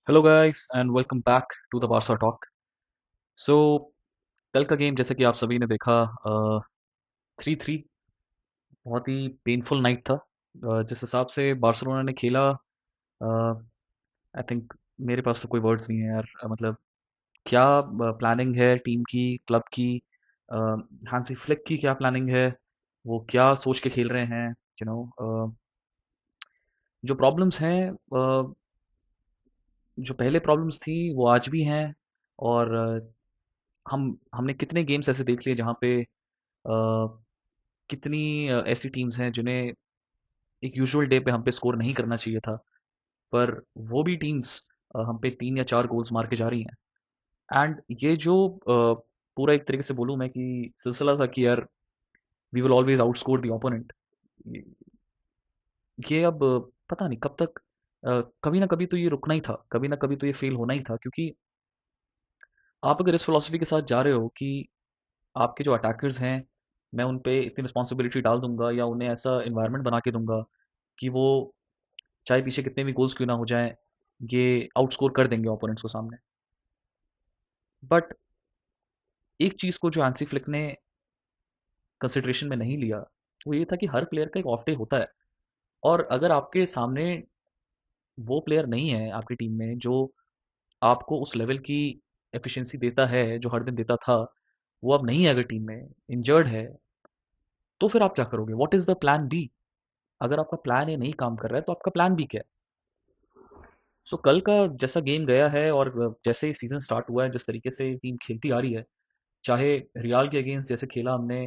Hello guys and welcome back to the Barca talk. So कल का game जैसे कि आप सभी ने देखा 3-3 बहुत ही पेनफुल नाइट था। जिस हिसाब से बार्सिलोना ने खेला, आई थिंक मेरे पास तो कोई वर्ड्स नहीं है यार। मतलब क्या प्लानिंग है टीम की, क्लब की, हांसी फ्लिक की क्या प्लानिंग है, वो क्या सोच के खेल रहे हैं। यू नो जो प्रॉब्लम्स हैं, जो पहले प्रॉब्लम्स थी वो आज भी हैं। और हमने कितने गेम्स ऐसे देख लिए जहाँ पे कितनी ऐसी टीम्स हैं जिन्हें एक यूजुअल डे पे हम पे स्कोर नहीं करना चाहिए था, पर वो भी टीम्स हम पे 3 या 4 गोल्स मार के जा रही हैं। एंड ये जो पूरा एक तरीके से बोलूँ मैं कि सिलसिला था कि यार we will always outscore the opponent, ये अब पता नहीं कब तक। कभी ना कभी तो ये रुकना ही था, कभी ना कभी तो ये फेल होना ही था, क्योंकि आप अगर इस फिलोसफी के साथ जा रहे हो कि आपके जो अटैकर्स हैं, मैं उन पे इतनी रिस्पॉन्सिबिलिटी डाल दूंगा या उन्हें ऐसा इन्वायरमेंट बना के दूंगा कि वो चाहे पीछे कितने भी गोल्स क्यों ना हो जाएं, ये आउटस्कोर कर देंगे ओपोनेंट्स को सामने। बट एक चीज को जो आंसी फ्लिक ने कंसिडरेशन में नहीं लिया, वो ये था कि हर प्लेयर का एक ऑफ डे होता है। और अगर आपके सामने वो प्लेयर नहीं है आपकी टीम में जो आपको उस लेवल की एफिशिएंसी देता है जो हर दिन देता था, वो अब नहीं है, अगर टीम में इंजर्ड है, तो फिर आप क्या करोगे? What is the plan B? अगर आपका प्लान ए नहीं काम कर रहा है तो आपका प्लान बी क्या है? सो कल का जैसा गेम गया है और जैसे सीजन स्टार्ट हुआ है, जिस तरीके से टीम खेलती आ रही है, चाहे रियाल के अगेंस्ट जैसे खेला हमने,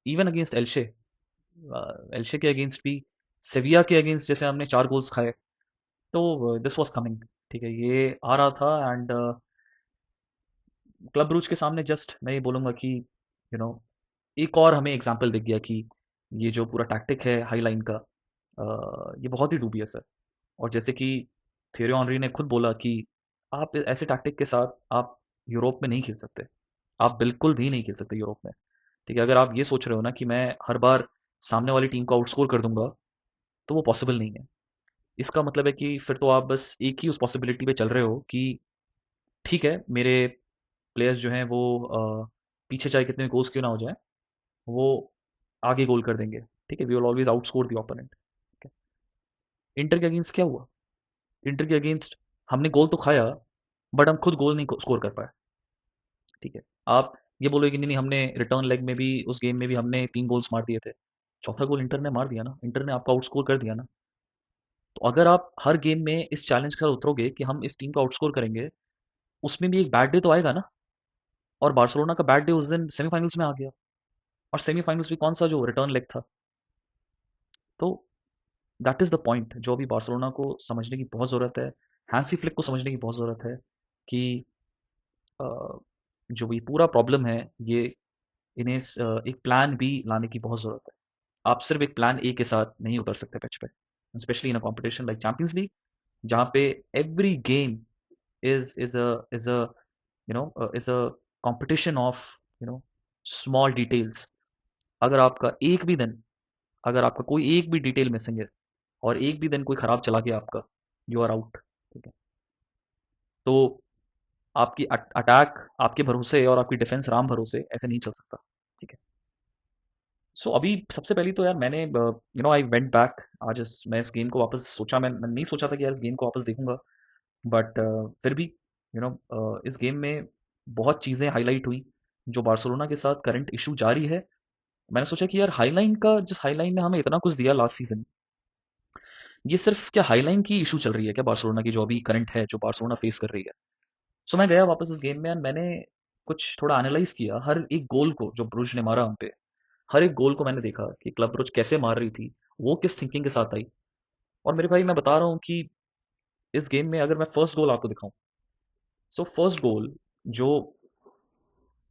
इवन अगेंस्ट एल्शे, एल्शे के अगेंस्ट भी, सेविया के अगेंस्ट जैसे हमने 4 गोल्स खाए, तो दिस वाज कमिंग। ठीक है, ये आ रहा था। एंड क्लब ब्रूज के सामने जस्ट मैं ये बोलूंगा कि यू नो एक और हमें एग्जाम्पल दिख गया कि ये जो पूरा टैक्टिक है हाई लाइन का, ये बहुत ही डूबियस है। और जैसे कि थियरी ऑनरी ने खुद बोला कि आप ऐसे टैक्टिक के साथ आप यूरोप में नहीं खेल सकते, आप बिल्कुल भी नहीं खेल सकते यूरोप में। ठीक है, अगर आप ये सोच रहे हो ना कि मैं हर बार सामने वाली टीम को आउटस्कोर कर दूंगा, तो वो पॉसिबल नहीं है। इसका मतलब है कि फिर तो आप बस एक ही उस पॉसिबिलिटी पे चल रहे हो कि ठीक है, मेरे प्लेयर्स जो हैं वो पीछे चाहे कितने गोल्स क्यों ना हो जाए, वो आगे गोल कर देंगे। ठीक है, we will always outscore the opponent. Inter के अगेंस्ट क्या हुआ? इंटर के अगेंस्ट हमने गोल तो खाया, बट हम खुद गोल नहीं स्कोर कर पाए। ठीक है, आप ये बोलोगे कि नहीं नहीं, हमने रिटर्न लेग में भी, उस गेम में भी हमने 3 गोल्स मार दिए थे। चौथा गोल इंटर ने मार दिया ना, इंटर ने आपको आउटस्कोर कर दिया ना। तो अगर आप हर गेम में इस चैलेंज के साथ उतरोगे कि हम इस टीम को आउटस्कोर करेंगे, उसमें भी एक बैड डे तो आएगा ना। और बार्सिलोना का बैड डे उस दिन सेमीफाइनल्स में आ गया, और सेमीफाइनल्स भी कौन सा, जो रिटर्न लेग था। तो दैट इज द पॉइंट जो अभी बार्सिलोना को समझने की बहुत ज़रूरत है, हैंसी फ्लिक को समझने की बहुत ज़रूरत है कि अ, जो ये पूरा प्रॉब्लम है, ये इन्हें एक प्लान बी लाने की बहुत ज़रूरत है। आप सिर्फ एक प्लान ए के साथ नहीं उतर सकते पिच पे, specially in a competition like champions league, जहाँ पे every game is a is a competition of small details. अगर आपका एक भी दिन, अगर आपका कोई एक भी डिटेल मिसिंग है, और एक भी दिन कोई खराब चला गया आपका, यू आर आउट। ठीक है, तो आपकी अटैक आपके भरोसे और आपकी डिफेंस राम भरोसे ऐसे नहीं चल सकता। ठीक है, सो अभी सबसे पहले तो यार मैंने आई वेंट बैक। आज मैं इस गेम को वापस सोचा, मैं नहीं सोचा था कि यार इस गेम को वापस देखूंगा, बट फिर भी इस गेम में बहुत चीज़ें हाईलाइट हुई जो बार्सिलोना के साथ करंट इशू जारी है। मैंने सोचा कि यार हाईलाइन का, जिस हाईलाइन ने हमें इतना कुछ दिया लास्ट सीजन, ये सिर्फ क्या हाईलाइन की इशू चल रही है क्या बार्सिलोना की, जो अभी करंट है जो बार्सिलोना फेस कर रही है? सो मैं गया वापस इस गेम में और मैंने कुछ थोड़ा एनालाइज किया हर एक गोल को जो ब्रुज ने मारा हम पे। हर एक गोल को मैंने देखा कि क्लब ब्रुज कैसे मार रही थी, वो किस थिंकिंग के साथ आई। और मेरे भाई मैं बता रहा हूँ कि इस गेम में अगर मैं फर्स्ट गोल आपको दिखाऊं, सो फर्स्ट गोल जो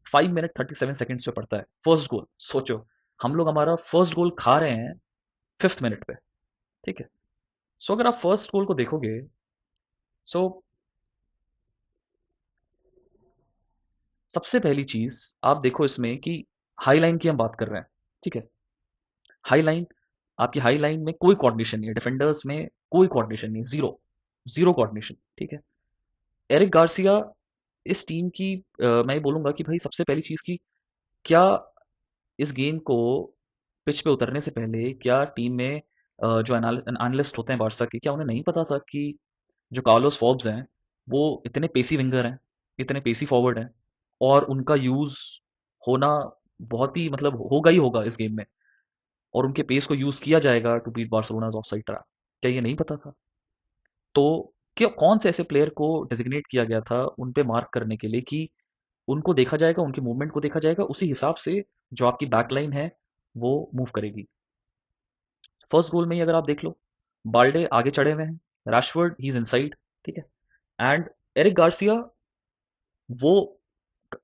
5 मिनट 37 सेकेंड्स पे पड़ता है, फर्स्ट गोल सोचो, हम लोग हमारा फर्स्ट गोल खा रहे हैं 5th मिनट पे। ठीक है, सो अगर आप फर्स्ट गोल को देखोगे, सो सबसे पहली चीज आप देखो इसमें कि हाई लाइन की हम बात कर रहे हैं। ठीक है, हाई लाइन, आपकी हाई लाइन में कोई कोऑर्डिनेशन नहीं है, डिफेंडर्स में कोई कोऑर्डिनेशन नहीं है, जीरो, जीरो कोऑर्डिनेशन, ठीक है। एरिक गार्सिया इस टीम की मैं ये बोलूंगा कि भाई सबसे पहली चीज की क्या इस गेम को पिच पे उतरने से पहले क्या टीम में जो एनालिस्ट होते हैं बारसा के, क्या उन्हें नहीं पता था कि जो कार्लोस फॉर्ब्स हैं वो इतने पेसी विंगर हैं, इतने पेसी फॉरवर्ड हैं, और उनका यूज होना बहुत ही मतलब होगा ही होगा इस गेम में, और उनके पेस को यूज किया जाएगा टू बीट बार्सिलोना's ऑफसाइड ट्रैप। क्या ये नहीं पता था? तो क्या कौन से ऐसे प्लेयर को डेजिग्नेट किया गया था उन पे मार्क करने के लिए कि उनको देखा जाएगा, उनके मूवमेंट को देखा जाएगा, उसी हिसाब से जो आपकी बैकलाइन है वो मूव करेगी। फर्स्ट गोल में ही अगर आप देख लो, बाल्डे आगे चढ़े हुए हैं, रैशवर्ड ही इज इनसाइड, ठीक है, एंड एरिक गार्सिया, वो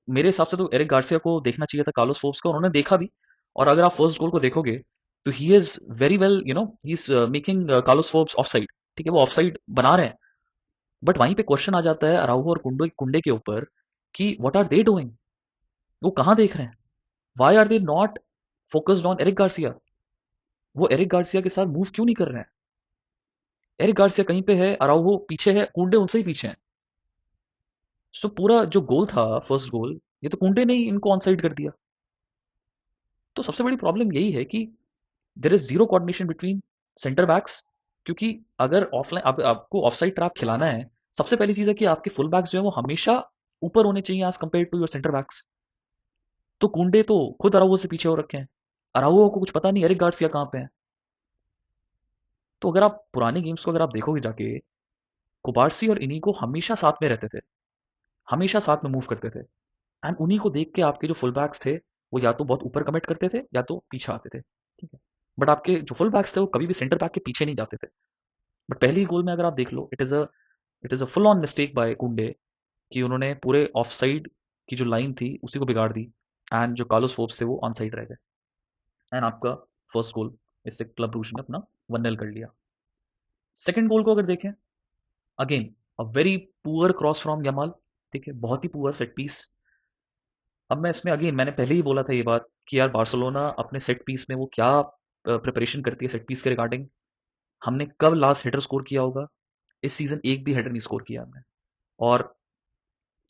मेरे हिसाब से तो एरिक गार्सिया को देखना चाहिए था कार्लोस फोर्ब्स का, उन्होंने देखा भी। और अगर आप फर्स्ट गोल को देखोगे तो he is very well, he is making Carlos Forbes of side, ठीक है, वो ऑफ साइड बना रहे हैं। बट वहीं पे क्वेश्चन आ जाता है अराउहो और कुंडे कुंडे के ऊपर कि व्हाट आर दे डूइंग, वो कहां देख रहे हैं, why are they not focused on Eric Garcia, वो एरिक गार्सिया के साथ मूव क्यों नहीं कर रहे हैं? एरिक गार्सिया कहीं पे है, अराउहो पीछे है, कुंडे उनसे ही पीछे हैं। सो पूरा जो गोल था, फर्स्ट गोल, ये तो कुंडे ने ही इनको ऑन साइड कर दिया। तो सबसे बड़ी प्रॉब्लम यही है कि there is zero coordination between centre backs, क्योंकि अगर ऑफलाइन आपको ऑफ साइड ट्रैप खिलाना है, सबसे पहली चीज है कि आपके फुल बैक्स जो है वो हमेशा ऊपर होने चाहिए as compared to your centre backs. तो कुंडे तो खुद अराउहो से पीछे हो रखे हैं, अराउहो को कुछ पता नहीं एरिक गार्सिया कहाँ पे है। तो अगर आप पुराने गेम्स को अगर आप देखोगे जाके, कुबार्सी और इन्हीं को हमेशा साथ में रहते थे, हमेशा साथ में मूव करते थे, एंड उन्हीं को देख के आपके जो फुल बैक्स थे वो या तो बहुत ऊपर कमिट करते थे या तो पीछे आते थे, ठीक है। बट आपके जो फुल बैक्स थे वो कभी भी सेंटर बैक के पीछे नहीं जाते थे। बट पहले ही गोल में अगर आप देख लो, it is a full on mistake by Kounde कि उन्होंने पूरे ऑफ साइड की जो लाइन थी उसी को बिगाड़ दी, एंड जो कार्लोस फोर्ब्स थे वो ऑन साइड रह गए, एंड आपका फर्स्ट गोल इससे क्लब ब्रूज ने अपना 1-0 कर लिया। सेकंड गोल को अगर देखें, again a very poor cross from Yamal, ठीक है, बहुत ही पुअर सेट पीस। अब मैं इसमें अगेन मैंने पहले ही बोला था ये बात कि यार बार्सिलोना अपने सेट पीस में वो क्या प्रिपरेशन करती है सेट पीस के रिगार्डिंग। हमने कब लास्ट हेडर स्कोर किया होगा? इस सीजन एक भी हेडर नहीं स्कोर किया हमने। और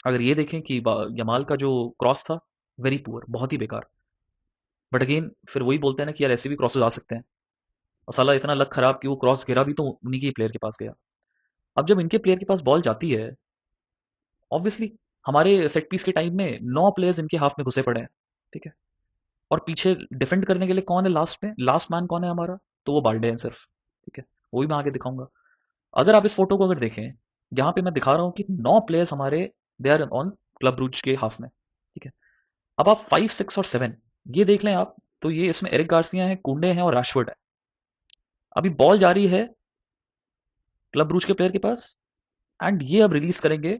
अगर ये देखें कि यमाल का जो क्रॉस था, वेरी पुअर, बहुत ही बेकार। बट अगेन फिर वही बोलते हैं ना कि यार ऐसे भी क्रॉसेस आ सकते हैं, और साला इतना लक खराब कि वो क्रॉस गिरा भी तो उन्हीं के प्लेयर के पास गया। अब जब इनके प्लेयर के पास बॉल जाती है, ऑब्वियसली हमारे सेट पीस के टाइम में 9 प्लेयर्स इनके हाफ में घुसे पड़े हैं, ठीक है, और पीछे डिफेंड करने के लिए कौन है लास्ट में, लास्ट मैन कौन है हमारा? तो वो बाल्डे हैं सिर्फ, ठीक है। वो भी मैं आगे दिखाऊंगा। अगर आप इस फोटो को अगर देखें, यहाँ पे मैं दिखा रहा हूँ कि 9 प्लेयर्स हमारे they are on Club Brugge के हाफ में, ठीक है। अब आप 5, 6 और 7 ये देख लें आप, तो ये इसमें एरिक गार्सिया है, कुंडे हैं और राशवर्ड है। अभी बॉल जा रही है क्लब ब्रूज के प्लेयर के पास, एंड ये अब रिलीज करेंगे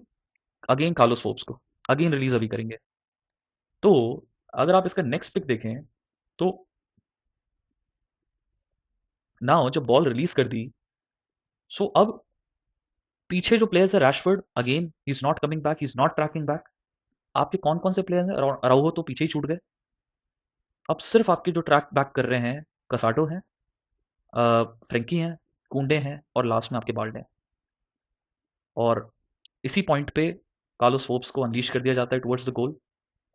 अगेन कार्लोस फोर्ब्स को, अगेन रिलीज अभी करेंगे। तो अगर आप इसका नेक्स्ट पिक देखें, तो नाउ जब बॉल रिलीज कर दी, सो अब पीछे जो प्लेयर्स है, Rashford again he is not coming back, he is not tracking back. आपके कौन कौन से प्लेयर हैं? अराउहो तो पीछे ही छूट गए। अब सिर्फ आपके जो ट्रैक बैक कर रहे हैं, कसाटो हैं, फ्रेंकी हैं, कुंडे हैं, और लास्ट में आपके बाल्डे हैं। और इसी पॉइंट पे कार्लोस फोर्ब्स को अनलीश कर दिया जाता है towards the goal,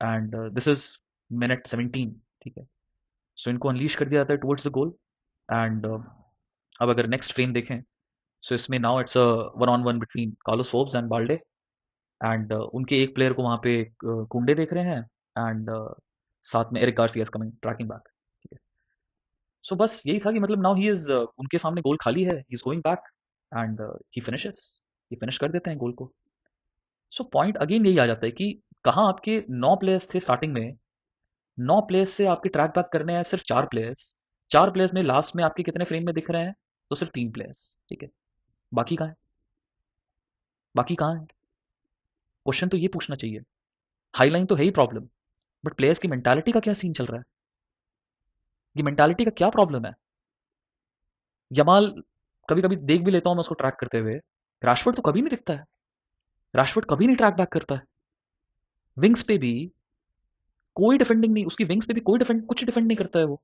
and this is minute 17, ठीक है। सो इनको अनलीश कर दिया जाता है टुवर्ड्स द गोल, एंड अब अगर नेक्स्ट फ्रेम देखें, सो इसमें now it's a 1-on-1 between Carlos Forbes and Balde, and उनके एक प्लेयर को वहां पे कुंडे देख रहे हैं, एंड साथ में Eric Garcia is coming tracking back, ठीक है। सो बस यही था कि मतलब नाउ ही इज, उनके सामने गोल खाली है, he is going back, and he finishes, ये फिनिश कर देते हैं गोल को। सो पॉइंट अगेन यही आ जाता है कि कहाँ आपके 9 प्लेयर्स थे स्टार्टिंग में, 9 प्लेयर्स से आपके ट्रैक बैक करने हैं सिर्फ 4 प्लेयर्स, 4 प्लेयर्स में लास्ट में आपके कितने फ्रेम में दिख रहे हैं? तो सिर्फ 3 प्लेयर्स, ठीक है। बाकी कहाँ है? बाकी कहाँ है? क्वेश्चन तो ये पूछना चाहिए। हाईलाइन तो है ही प्रॉब्लम, बट प्लेयर्स की मेंटालिटी का क्या सीन चल रहा है? ये मेंटालिटी का क्या प्रॉब्लम है? यमाल कभी कभी देख भी लेता हूं मैं उसको ट्रैक करते हुए, राशफोर्ड तो कभी नहीं दिखता है, राशफोर्ड कभी नहीं ट्रैक बैक करता है। विंग्स पे भी कोई डिफेंडिंग नहीं, उसकी विंग्स पे भी कोई डिफेंड, कुछ डिफेंड नहीं करता है वो।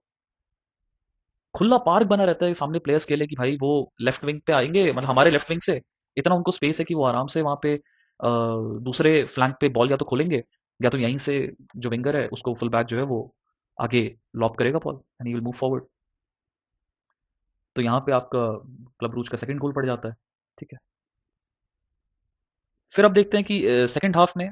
खुला पार्क बना रहता है सामने प्लेयर्स के लिए कि भाई वो लेफ्ट विंग पे आएंगे, मतलब हमारे लेफ्ट विंग से इतना उनको स्पेस है कि वो आराम से वहाँ पे दूसरे फ्लैंक पे बॉल या तो खोलेंगे, या तो यहीं से जो विंगर है उसको फुल बैक जो है वो आगे लॉब करेगा ball and he will move forward. तो यहाँ पे आपका क्लब ब्रूज का सेकंड गोल पड़ जाता है। ठीक है, फिर अब देखते हैं कि सेकंड हाफ में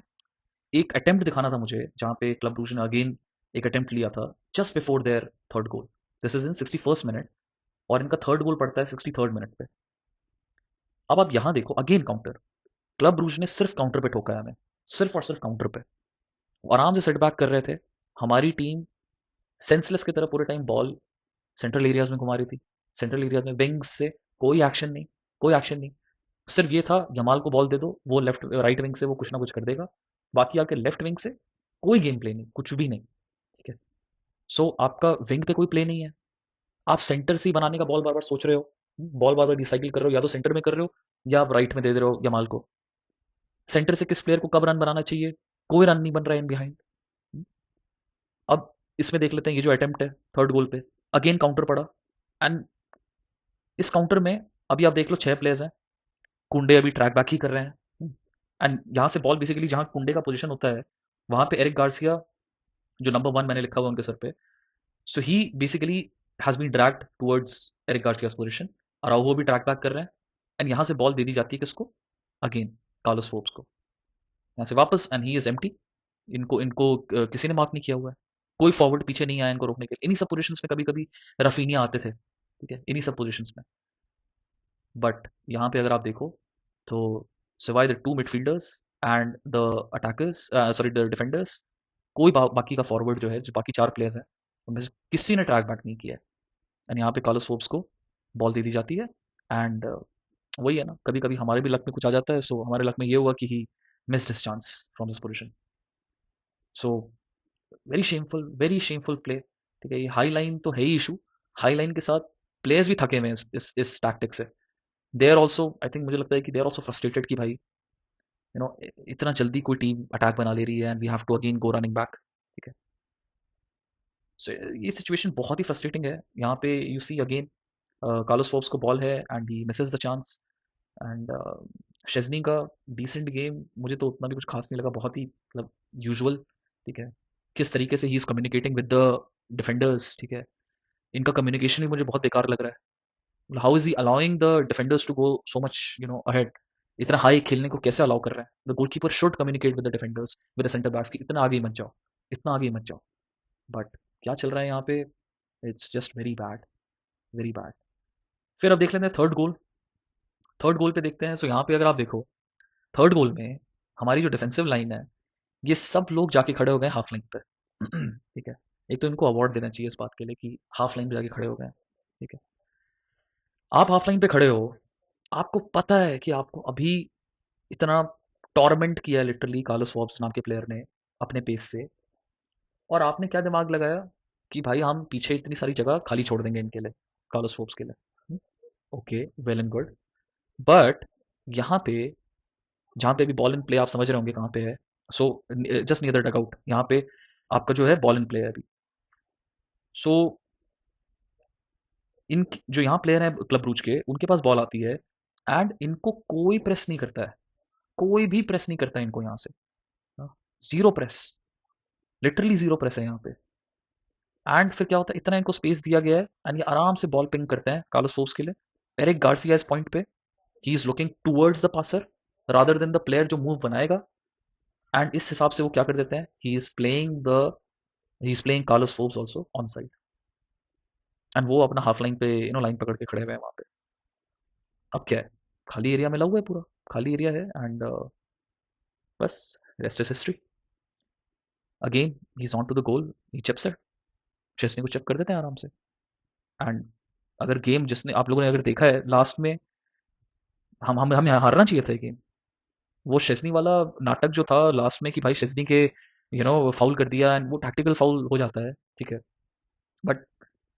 एक अटेम्प्ट दिखाना था मुझे जहाँ पे क्लब ब्रूज ने अगेन एक अटेम्प्ट लिया था just before there third goal. This is in 61st minute और इनका थर्ड गोल पड़ता है 63rd मिनट पे। अब आप यहाँ देखो अगेन काउंटर, क्लब ब्रूज ने सिर्फ काउंटर पे ठोका है हमें, सिर्फ और सिर्फ काउंटर पे। वो आराम से सेट बैक कर रहे थे, हमारी टीम सेंसलेस की तरह पूरे टाइम बॉल सेंट्रल एरियाज में घुमा रही थी। सेंट्रल एरियाज में विंग्स से कोई एक्शन नहीं, कोई एक्शन नहीं। सिर्फ ये था यमाल को बॉल दे दो, वो लेफ्ट राइट विंग से वो कुछ ना कुछ कर देगा। बाकी आके लेफ्ट विंग से कोई गेम प्ले नहीं, कुछ भी नहीं। ठीक है, सो आपका विंग पे कोई प्ले नहीं है, आप सेंटर से ही बनाने का बॉल बार बार सोच रहे हो, बॉल बार बार रिसाइकिल कर रहे हो, या तो सेंटर में कर रहे हो या आप राइट में दे रहे हो यमाल को। सेंटर से किस प्लेयर को कब रन बनाना चाहिए, कोई रन नहीं बन रहा है इन बिहाइंड। अब इसमें देख लेते हैं ये जो अटेम्प्ट है थर्ड गोल पे, अगेन काउंटर पड़ा। एंड इस काउंटर में अभी आप देख लो 6 प्लेयर्स हैं, कुंडे अभी ट्रैक बैक ही कर रहे हैं। एंड यहाँ से बॉल बेसिकली जहाँ कुंडे का पोजीशन होता है वहां पे एरिक गार्सिया, जो नंबर 1 मैंने लिखा हुआ उनके सर पे, so he basically has been dragged towards Eric Garcia's position, और वो भी ट्रैक बैक कर रहे हैं। एंड यहाँ से बॉल दे दी जाती है किसको, अगेन कार्लोस फोर्ब्स को, यहाँ से वापस, एंड ही इज एम्प्टी। इनको इनको किसी ने मार्क नहीं किया हुआ है, कोई फॉरवर्ड पीछे नहीं आया इनको रोकने के लिए। इन्हीं सब पोजीशंस में कभी कभी रफीनिया आते थे, ठीक है, इन्हीं सब पोजीशंस में। बट यहाँ पे अगर आप देखो तो सिवाय the two midfielders and the attackers, sorry the defenders, कोई बाकी का फॉरवर्ड जो है, जो बाकी 4 प्लेयर्स हैं उनमें से किसी ने ट्रैक बैक नहीं किया है। एंड यहाँ पे कार्लोस फोर्ब्स को बॉल दे दी जाती है। एंड वही है ना, कभी कभी हमारे भी लक में कुछ आ जाता है। सो हमारे लक में ये हुआ कि he missed his chance from this position. So very shameful play. ठीक है, ये हाई लाइन तो है ही इशू, हाई लाइन के साथ प्लेयर्स भी थके हुए हैं इस टैक्टिक से। They are also, I think मुझे लगता है कि दे आर ऑल्सो फ्रस्ट्रेटेड कि भाई इतना जल्दी कोई टीम अटैक बना ले रही है and we have to again go running back. ठीक है, सो ये सिचुएशन बहुत ही फ्रस्ट्रेटिंग है। यहाँ पे you see again Carlos Forbes को बॉल है and he misses the chance. And Szczesny का डिसेंट गेम, मुझे तो उतना भी कुछ खास नहीं लगा, बहुत ही मतलब यूजुअल। ठीक है, किस तरीके से he is communicating with the defenders, ठीक है, इनका कम्युनिकेशन भी मुझे बहुत बेकार लग रहा है। How is he allowing the defenders to go so much ahead, इतना हाई खेलने को कैसे अलाउ कर रहे हैं। The goalkeeper should communicate with the defenders, with the centre backs की इतना आगे मत जाओ, इतना आगे मत जाओ। बट क्या चल रहा है यहाँ पे, it's just very bad, very bad. फिर अब देख लेते हैं थर्ड गोल। थर्ड गोल पे देखते हैं, सो यहाँ पे अगर आप देखो थर्ड गोल में हमारी जो डिफेंसिव लाइन है, ये सब लोग जाके खड़े हो गए हाफ लाइन पे। ठीक है, एक तो इनको अवार्ड देना चाहिए इस बात के लिए कि हाफ लाइन पे जाके खड़े हो गए। ठीक है, आप हाफ लाइन पे खड़े हो, आपको पता है कि आपको अभी इतना टॉर्मेंट किया है लिटरली कार्लोस फॉर्ब्स नाम के प्लेयर ने अपने पेस से, और आपने क्या दिमाग लगाया कि भाई हम पीछे इतनी सारी जगह खाली छोड़ देंगे इनके लिए, कार्लोस फॉर्ब्स के लिए। Okay, well and good. But यहाँ पे जहाँ पे भी बॉल इन प्ले, आप समझ रहे होंगे कहाँ पे है। So just near the dugout, यहाँ पे आपका जो है बॉल इन प्ले है अभी। सो इन जो यहाँ प्लेयर है क्लब ब्रूज के, उनके पास बॉल आती है एंड इनको कोई प्रेस नहीं करता है, कोई भी प्रेस नहीं करता है इनको यहाँ से। Zero press, literally zero press है यहाँ पे। एंड फिर क्या होता है, इतना इनको स्पेस दिया गया है एंड ये आराम से बॉल पिंग करते हैं कार्लोस फोर्ब्स के लिए। एरिक गार्सिया इस पॉइंट पे, he is looking towards the passer rather than the player जो मूव बनाएगा। एंड इस हिसाब से वो क्या कर देते हैं, he is playing Carlos Forbes also on side. And वो अपना हाफ लाइन पे लाइन पकड़ के खड़े हुए हैं वहां पे। अब क्या है, खाली एरिया मिला हुआ है, पूरा खाली एरिया है। एंड बस, rest is history. Again he is on to the goal, he chips it, Szczesny को चिप कर देते हैं आराम से। एंड अगर गेम जिसने आप लोगों ने अगर देखा है लास्ट में, हम हमें हारना चाहिए था गेम। वो शेजनी वाला नाटक जो था लास्ट में कि भाई शेजनी के फाउल कर दिया, एंड वो टैक्टिकल फाउल हो जाता है। ठीक है, बट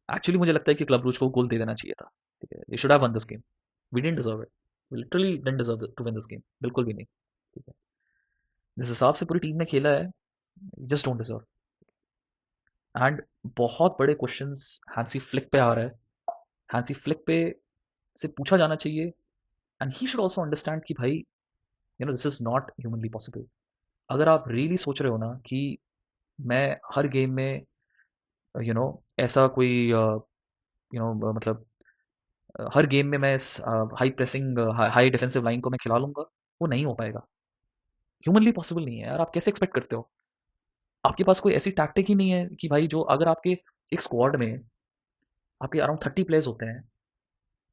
एक्चुअली मुझे लगता है कि क्लब रूज को गोल दे देना चाहिए था। ठीक है, they should have won this game, we didn't deserve it, we literally didn't deserve to win this game, बिल्कुल भी नहीं। ठीक है, जिस हिसाब से पूरी टीम ने खेला है, जस्ट डोंट डिजर्व। एंड बहुत बड़े क्वेश्चंस हैंसी फ्लिक पे आ रहा है। हैंसी फ्लिक पे से पूछा जाना चाहिए and he should also understand कि भाई this is not humanly possible. अगर आप रियली सोच रहे हो ना कि मैं हर गेम में ऐसा कोई मतलब हर गेम में मैं इस high pressing high defensive line को मैं खिला लूंगा, वो नहीं हो पाएगा. ह्यूमनली पॉसिबल नहीं है यार. आप कैसे एक्सपेक्ट करते हो? आपके पास कोई ऐसी टैक्टिक ही नहीं है कि भाई जो अगर आपके एक स्क्वाड में आपके अराउंड 30 प्लेयर्स होते हैं,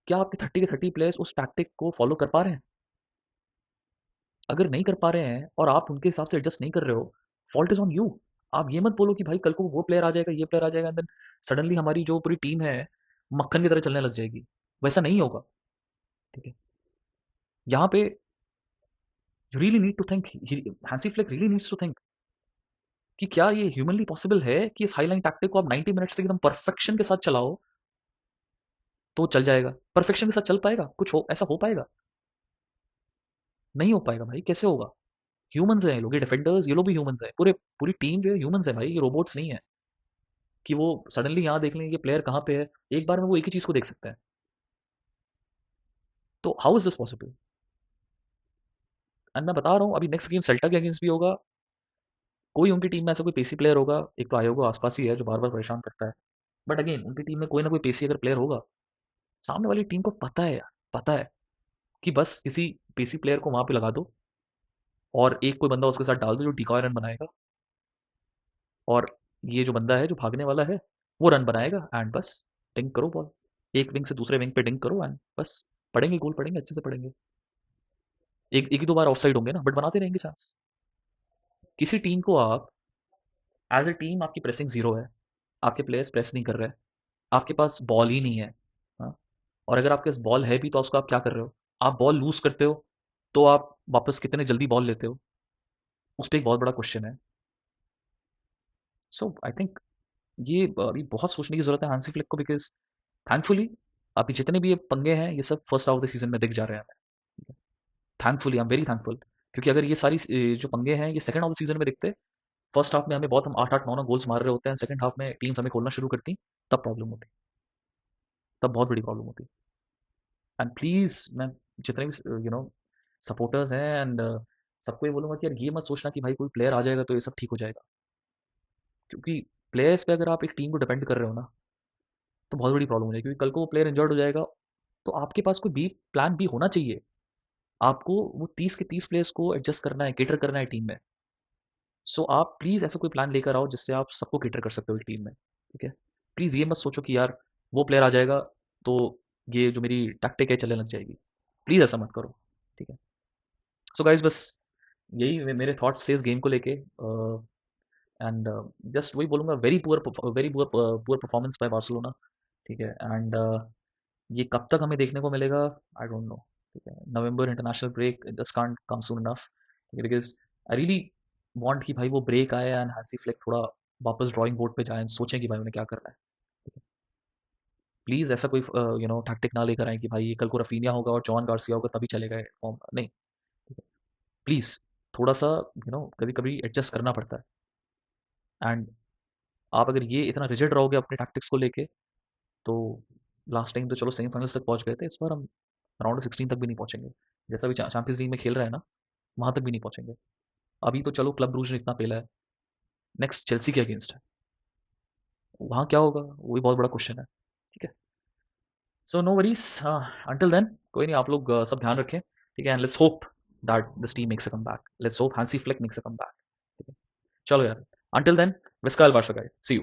क्या आपके 30 के 30 प्लेयर्स उस टैक्टिक को फॉलो कर पा रहे हैं? अगर नहीं कर पा रहे हैं और आप उनके हिसाब से एडजस्ट नहीं कर रहे हो, फॉल्ट इज ऑन यू. आप ये मत बोलो कि भाई कल को वो प्लेयर आ जाएगा, ये प्लेयर आ जाएगा, एंड देन सडनली हमारी जो पूरी टीम है मक्खन की तरह चलने लग जाएगी. वैसा नहीं होगा. ठीक है. यहाँ पे you really need to think. Hansi Flick really needs to think कि क्या ये ह्यूमनली पॉसिबल है कि इस हाईलाइन टैक्टिक को आप 90 मिनट्स तक एकदम परफेक्शन के साथ चलाओ तो चल जाएगा. परफेक्शन के साथ चल पाएगा? कुछ हो ऐसा हो पाएगा? नहीं हो पाएगा भाई. कैसे होगा? ह्यूमंस हैं ये लोग, ये डिफेंडर्स, ये लोग भी ह्यूमंस हैं. पूरी टीम जो है ह्यूमंस है भाई, ये रोबोट्स नहीं है कि वो सडनली यहाँ देख लेंगे कि प्लेयर कहाँ पे है, एक बार में वो एक ही चीज को देख सकते हैं. तो how is this possible? And मैं बता रहा हूँ, अभी नेक्स्ट गेम सेल्टा के अगेंस्ट भी होगा. कोई उनकी टीम में ऐसा कोई पेसी प्लेयर होगा. एक तो आयोगो आसपास ही है जो बार बार परेशान करता है. बट अगेन उनकी टीम में कोई ना कोई पेसी अगर प्लेयर होगा, सामने वाली टीम को पता है यार, पता है कि बस किसी पेसी प्लेयर को वहां पे लगा दो और एक कोई बंदा उसके साथ डाल दो जो डिकॉय रन बनाएगा, और ये जो बंदा है जो भागने वाला है वो रन बनाएगा, एंड बस डिंक करो बॉल. एक विंग से दूसरे विंग पे डिंक करो एंड बस पढ़ेंगे, गोल पढ़ेंगे, अच्छे से पढ़ेंगे. एक ही दो बार ऑफसाइड होंगे ना, बट बनाते रहेंगे चांस. किसी टीम को आप एज ए टीम, आपकी प्रेसिंग जीरो है, आपके प्लेयर्स प्रेस नहीं कर रहे, आपके पास बॉल ही नहीं है. हाँ? और अगर आपके पास बॉल है भी तो उसको आप क्या कर रहे हो? आप बॉल लूज करते हो तो आप वापस कितने जल्दी बॉल लेते हो, उस पर एक बहुत बड़ा क्वेश्चन है. सो आई थिंक ये अभी बहुत सोचने की जरूरत है हांसी फ्लिक को, बिकॉज थैंकफुली अभी जितने भी ये पंगे हैं ये सब first half of the season में दिख जा रहे हैं हमें. Thankfully, I am very thankful. क्योंकि अगर ये सारी जो पंगे हैं ये second half of the season में दिखते, फर्स्ट हाफ में हमें बहुत, हम 8-8 9-9 गोल्स मार रहे होते हैं, सेकंड हाफ में टीम्स हमें खोलना शुरू करती, तब प्रॉब्लम होती, तब बहुत बड़ी प्रॉब्लम होती. एंड प्लीज मैं जितने भी सपोर्टर्स हैं एंड सबको ये बोलूंगा कि यार ये मत सोचना कि भाई कोई प्लेयर आ जाएगा तो ये सब ठीक हो जाएगा. क्योंकि प्लेयर्स पे अगर आप एक टीम को डिपेंड कर रहे हो ना, तो बहुत बड़ी प्रॉब्लम हो जाएगी. क्योंकि कल को वो प्लेयर इंजर्ड हो जाएगा तो आपके पास कोई बी प्लान बी होना चाहिए. आपको वो 30 के 30 प्लेयर्स को एडजस्ट करना है, केटर करना है टीम में. सो आप प्लीज ऐसा कोई प्लान लेकर आओ जिससे आप सबको केटर कर सकते हो टीम में. ठीक है. प्लीज ये मत सोचो कि यार वो प्लेयर आ जाएगा तो ये जो मेरी टैक्टिक है चलने लग जाएगी. प्लीज ऐसा मत करो. ठीक है. सो गाइज बस यही मेरे थॉट्स थे इस गेम को लेके. एंड जस्ट वही बोलूंगा, very poor poor performance by Barcelona. ठीक है. एंड ये कब तक हमें देखने को मिलेगा, आई डोंट नो. ठीक है. November international break just can't come soon enough. ठीक है. बिकॉज आई रियली वांट कि भाई वो ब्रेक आए एंड हैंसी फ्लिक थोड़ा वापस ड्राइंग बोर्ड पे जाएं, सोचें कि भाई उन्हें क्या करना है. ठीक है. प्लीज ऐसा कोई टैक्टिक ना लेकर आए कि भाई ये कल को रफीनिया होगा और जॉन गार्सिया होगा तभी चलेगा फॉर्म नहीं. ठीक है. प्लीज थोड़ा सा कभी कभी एडजस्ट करना पड़ता है. एंड आप अगर ये इतना रिजिड रहोगे अपने टैक्टिक्स को लेके, तो लास्ट टाइम तो चलो सेमीफाइनल्स तक पहुंच गए थे, इस बार हम राउंड 16 तक भी नहीं पहुंचेंगे. जैसा भी चैंपियंस लीग में खेल रहे हैं ना, वहां तक भी नहीं पहुंचेंगे. अभी तो चलो क्लब ब्रूज ने इतना पेला है, नेक्स्ट चेल्सी के अगेंस्ट है, वहां क्या होगा वो भी बहुत बड़ा क्वेश्चन है. ठीक है. So no worries. Until then कोई नहीं, आप लोग सब ध्यान रखें. ठीक है. And let's hope that this team makes a comeback. Let's hope Hansi Flick makes a comeback. ठीक है. चलो यार. Until then, Visca Barca guys, see you.